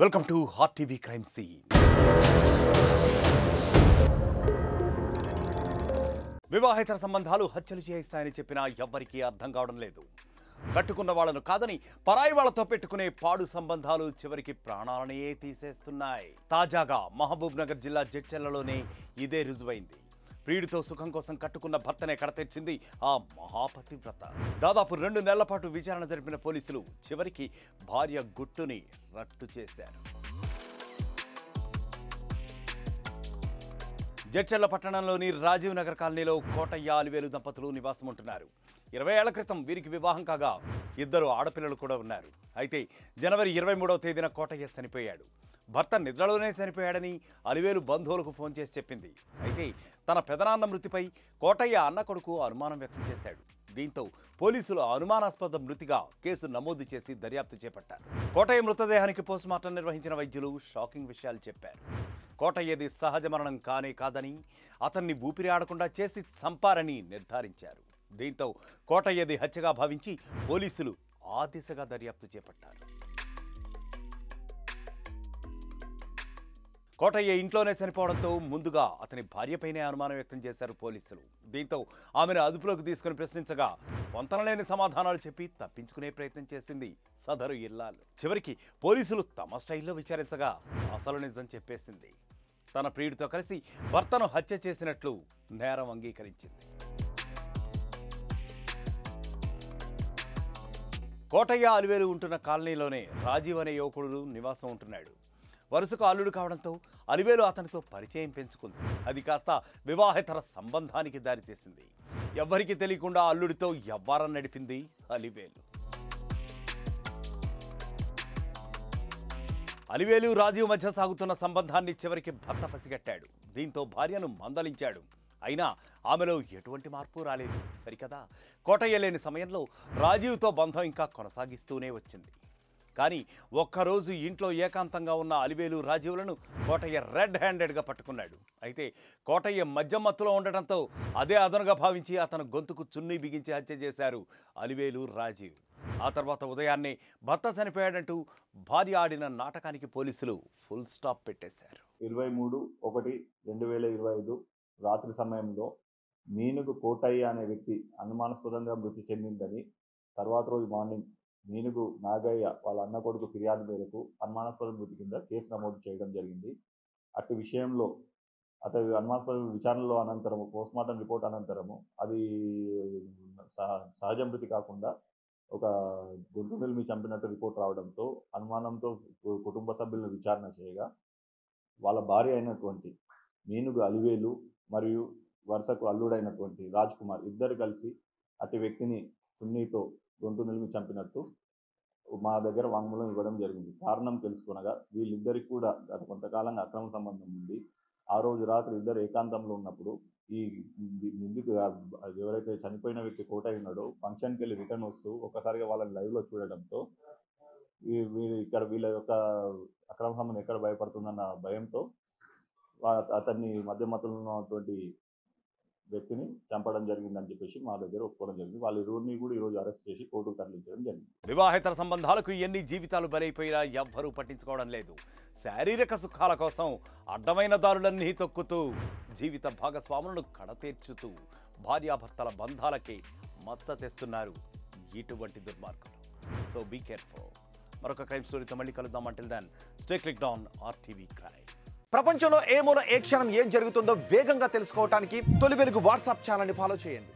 Welcome to hot TV crime scene. వివాహేతర సంబంధాలు హత్యలు చేయిస్తాయని చెప్పినా ఎవ్వరికీ అర్థం కావడం లేదు. కట్టుకున్న వాళ్ళను కాదని పరాయి వాళ్లతో పెట్టుకునే పాడు సంబంధాలు చివరికి ప్రాణాలనే తీసేస్తున్నాయి. తాజాగా మహబూబ్ నగర్ జిల్లా జడ్చర్లలోనే ఇదే రుజువైంది. ప్రియుడితో సుఖం కోసం కట్టుకున్న భర్తనే కడతెర్చింది ఆ మహాపతివ్రత. దాదాపు 2 నెలల పాటు విచారణ జరిపిన పోలీసులు చివరికి భార్య గుట్టుని రట్టు చేశారు. జడ్చర్ల పట్టణంలోని రాజీవ్ నగర్ కాలనీలో కోటయ్య అలివేలు దంపతులు నివాసం ఉంటున్నారు. 20 ఏళ్ల క్రితం వీరికి వివాహం కాగా 2 ఆడపిల్లలు కూడా ఉన్నారు. అయితే జనవరి 23వ తేదీన కోటయ్య చనిపోయాడు. భర్త నిద్రలోనే చనిపోయాడని అలివేలు బంధువులకు ఫోన్ చేసి చెప్పింది. అయితే తన పెదనాన్న మృతిపై కోటయ్య అన్న కొడుకు అనుమానం వ్యక్తం చేశాడు. దీంతో పోలీసులు అనుమానాస్పద మృతిగా కేసు నమోదు చేసి దర్యాప్తు చేపట్టారు. కోటయ్య మృతదేహానికి పోస్టుమార్టం నిర్వహించిన వైద్యులు షాకింగ్ విషయాలు చెప్పారు. కోటయ్యది సహజ మరణం కానే కాదని, అతన్ని ఊపిరి ఆడకుండా చేసి చంపారని నిర్ధారించారు. దీంతో కోటయ్యది హత్యగా భావించి పోలీసులు ఆ దిశగా దర్యాప్తు చేపట్టారు. కోటయ్య ఇంట్లోనే చనిపోవడంతో ముందుగా అతని భార్యపైనే అనుమానం వ్యక్తం చేశారు పోలీసులు. దీంతో ఆమెను అదుపులోకి తీసుకుని ప్రశ్నించగా పొంతనలేని సమాధానాలు చెప్పి తప్పించుకునే ప్రయత్నం చేసింది సదరు ఇల్లాలు. చివరికి పోలీసులు తమ స్టైల్లో విచారించగా అసలు నిజం చెప్పేసింది. తన ప్రియుడితో కలిసి భర్తను హత్య చేసినట్లు నేరం అంగీకరించింది. కోటయ్య అలివేలు ఉంటున్న కాలనీలోనే రాజీవ్ అనే యువకుడు నివాసం ఉంటున్నాడు. వరుసకు అల్లుడు కావడంతో అలివేలు అతనితో పరిచయం పెంచుకుంది. అది కాస్త వివాహేతర సంబంధానికి దారితీసింది. ఎవ్వరికీ తెలియకుండా అల్లుడితో యవ్వారం నడిపింది అలివేలు. అలివేలు రాజీవ్ మధ్య సాగుతున్న సంబంధాన్ని చివరికి భర్త పసిగట్టాడు. దీంతో భార్యను మందలించాడు. అయినా ఆమెలో ఎటువంటి మార్పు రాలేదు. సరికదా, కోటయ్య లేని సమయంలో రాజీవ్తో బంధం ఇంకా కొనసాగిస్తూనే వచ్చింది. కానీ ఒక్కరోజు ఇంట్లో ఏకాంతంగా ఉన్న అలివేలు రాజీవులను కోటయ్య రెడ్ హ్యాండెడ్గా పట్టుకున్నాడు. అయితే కోటయ్య మద్యం మత్తులో ఉండటంతో అదే అదనుగా భావించి అతను గొంతుకు చున్నీ బిగించి హత్య చేశారు అలివేలు రాజీవ్. ఆ తర్వాత ఉదయాన్నే భర్త చనిపోయాడంటూ భార్య ఆడిన నాటకానికి పోలీసులు ఫుల్ స్టాప్ పెట్టేశారు. 23/1/2025 రాత్రి సమయంలో మీనుగు కోటయ్య అనే వ్యక్తి అనుమానాస్పదంగా మృతి చెందిందని, తర్వాత రోజు మార్నింగ్ మీనుగు నాగయ్య వాళ్ళ అన్న కొడుకు ఫిర్యాదు మేరకు అనుమానాస్పద మృతి కింద కేసు నమోదు చేయడం జరిగింది. అటు విషయంలో అతని అనుమానాస్పద విచారణలో అనంతరము పోస్ట్మార్టం రిపోర్ట్ అనంతరము అది సహజ మృతి కాకుండా ఒక గొంతు నిలిమి చంపినట్టు రిపోర్ట్ రావడంతో అనుమానంతో కుటుంబ సభ్యులను విచారణ చేయగా వాళ్ళ భార్య అయినటువంటి మీనుగు అలివేలు మరియు వరుసకు అల్లుడైనటువంటి రాజ్ కుమార్ ఇద్దరు కలిసి అటు వ్యక్తిని సున్నీతో గొంతు నిలిమి చంపినట్టు మా దగ్గర వాంగ్మూలం ఇవ్వడం జరిగింది. కారణం తెలుసుకొనగా వీళ్ళిద్దరికి కూడా గత కొంతకాలంగా అక్రమ సంబంధం ఉంది. ఆ రోజు రాత్రి ఇద్దరు ఏకాంతంలో ఉన్నప్పుడు ఈ నిందితు ఎవరైతే చనిపోయిన వ్యక్తి కోటయ్య ఉన్నాడో ఫంక్షన్కి వెళ్ళి రిటర్న్ వస్తూ ఒక్కసారిగా వాళ్ళని లైవ్లో చూడడంతో వీళ్ళ యొక్క అక్రమ సంబంధం ఎక్కడ భయపడుతుందన్న భయంతో అతన్ని మధ్యమతుల్లో ఉన్నటువంటి వ్యక్తిని చంపడం జరిగిందని చెప్పేసి మా దగ్గర ఒప్పుకోవడం జరిగింది. వాళ్ళ ఇరువురిని కూడా ఈరోజు అరెస్ట్ చేసి కోర్టుకు తరలించడం జరిగింది. వివాహేతర సంబంధాలకు ఎన్ని జీవితాలు బలైపోయినా ఎవ్వరూ పట్టించుకోవడం లేదు. శారీరక సుఖాల కోసం అడ్డమైన దారులన్నీ తొక్కుతూ జీవిత భాగస్వాములను కడతీర్చుతూ భార్యాభర్తల బంధాలకి మచ్చ తెస్తున్నారు ఇటువంటి దుర్మార్గులు. So be careful. మరొక క్రైమ్ స్టోరీతో మళ్ళీ కలుద్దాం. Until then stay clicked on RTV crime. ప్రపంచంలో ఏ మూల ఏ క్షణం ఏం జరుగుతుందో వేగంగా తెలుసుకోవడానికి తొలి వెలుగు వాట్సాప్ ఛానల్ని ఫాలో చేయండి.